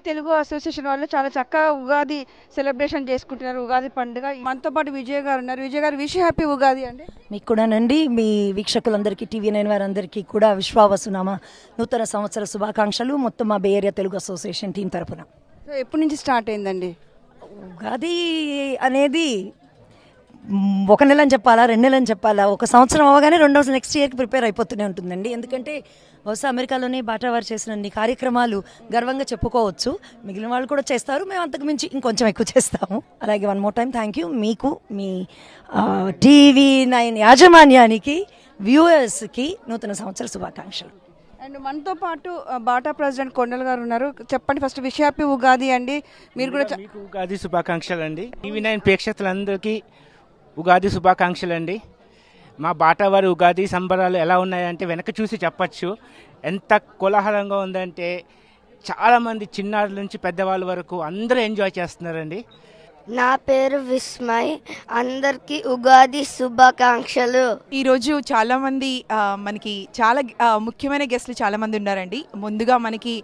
Telugu association వాళ్ళు చాలా చక్కగా ఉగాది సెలబ్రేషన్ చేసుకుంటున్నారు. ఉగాది పండుగ. మనతో పాటు విజయ్ గారు ఉన్నారు. విజయ్ గారు విష్ హ్యాపీ ఉగాది అండి. మీకు కూడానండి, మీ వీక్షకులందరికీ, టీవీ9 వారందరికీ కూడా విశ్వావసునామ నూతన సంవత్సర శుభాకాంక్షలు మొత్తం మా బే ఏరియా తెలుగు అసోసియేషన్ టీం తరఫున. సో ఎప్పటి నుంచి స్టార్ట్ అయిందండి ఉగాది అనేది ఒక నెల అని చెప్పాలా, 2 నెలలు అని చెప్పాలా, ఒక సంవత్సరం అవగానే నెక్స్ట్ ఇయర్కి ప్రిపేర్ అయిపోతూనే ఉంటుందండి. ఎందుకంటే బహుశా అమెరికాలోనే బాటా వారు చేసిన కార్యక్రమాలు గర్వంగా చెప్పుకోవచ్చు. మిగిలిన వాళ్ళు కూడా చేస్తారు, మేము అంతకు మించి ఇంకొంచెం ఎక్కువ చేస్తాము. అలాగే one more time thank you మీకు, మీ టీవీ9 యాజమాన్యానికి, వ్యూయర్స్కి నూతన సంవత్సర శుభాకాంక్షలు. అండ్ మనతో పాటు బాటా ప్రెసిడెంట్ కొండల్ గారు ఉన్నారు. చెప్పండి ఫస్ట్ విష్ హ్యాపీ ఉగాది అండి. మీరు కూడా మీకు ఉగాది శుభాకాంక్షలు అండి. టీవీ9 ప్రేక్షకులందరికీ ఉగాది శుభాకాంక్షలు అండి. మా బాటా వారి ఉగాది సంబరాలు ఎలా ఉన్నాయంటే వెనక చూసి చెప్పచ్చు. ఎంత కోలాహలంగా ఉందంటే చాలామంది చిన్నారుల నుంచి పెద్దవాళ్ళ వరకు అందరూ ఎంజాయ్ చేస్తున్నారండి. నా పేరు విస్మయ్. అందరికీ ఉగాది శుభాకాంక్షలు. ఈరోజు చాలామంది మనకి చాలా ముఖ్యమైన గెస్ట్లు చాలామంది ఉన్నారండి. ముందుగా మనకి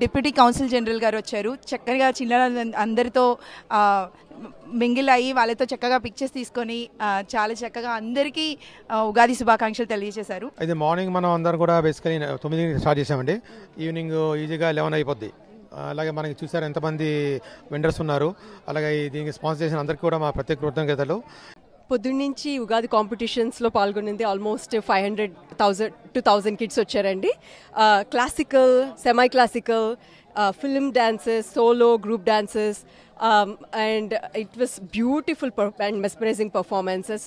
డిప్యూటీ కౌన్సిల్ జనరల్ గారు వచ్చారు. చక్కగా చిన్న అందరితో మింగిల్ అయ్యి వాళ్ళతో చక్కగా పిక్చర్స్ తీసుకొని చాలా చక్కగా అందరికీ ఉగాది శుభాకాంక్షలు తెలియజేశారు. అయితే మార్నింగ్ మనం అందరం కూడా బేసికలీ 9 స్టార్ట్ చేసామండి. ఈవినింగ్ ఈజీగా 11 అయిపోద్ది. అలాగే మనకి చూసారు ఎంతమంది వెండర్స్ ఉన్నారు. అలాగే దీనికి స్పాన్సర్ చేసిన అందరికీ కూడా మా ప్రత్యేక కృతజ్ఞతలు. పొద్దున్నుంచి ఉగాది కాంపిటీషన్స్లో పాల్గొనింది ఆల్మోస్ట్ 500,000 కిడ్స్ వచ్చారండి. Classical, semi classical, film dances, solo, group dances, and it was beautiful and mesmerising performances.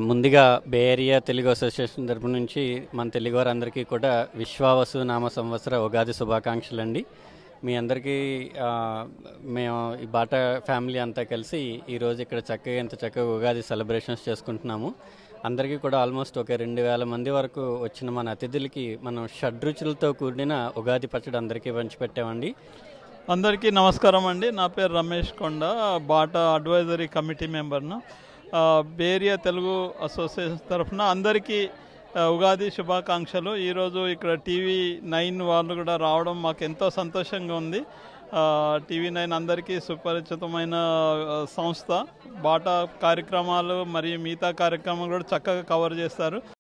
ముందుగా బే ఏరియా తెలుగు అసోసియేషన్ తరపు నుంచి మన తెలుగు వారందరికీ కూడా విశ్వావసు నామ సంవత్సర ఉగాది శుభాకాంక్షలు అండి. మీ అందరికీ మేము ఈ బాటా ఫ్యామిలీ అంతా కలిసి ఈరోజు ఇక్కడ చక్కగా ఉగాది సెలబ్రేషన్స్ చేసుకుంటున్నాము. అందరికీ కూడా ఆల్మోస్ట్ ఒక 2,000 మంది వరకు వచ్చిన మన అతిథులకి మనం షడ్రుచులతో కూడిన ఉగాది పచ్చడి అందరికీ పంచిపెట్టామండి. అందరికీ నమస్కారం అండి. నా పేరు రమేష్ కొండ, బాటా అడ్వైజరీ కమిటీ మెంబర్ను. బే ఏరియా తెలుగు అసోసియేషన్ తరఫున అందరికీ ఉగాది శుభాకాంక్షలు. ఈరోజు ఇక్కడ టీవీ9 వాళ్ళు కూడా రావడం మాకు ఎంతో సంతోషంగా ఉంది. టీవీ9 అందరికీ సుపరిచితమైన సంస్థ. బాటా కార్యక్రమాలు మరియు మిగతా కార్యక్రమాలు కూడా చక్కగా కవర్ చేస్తారు.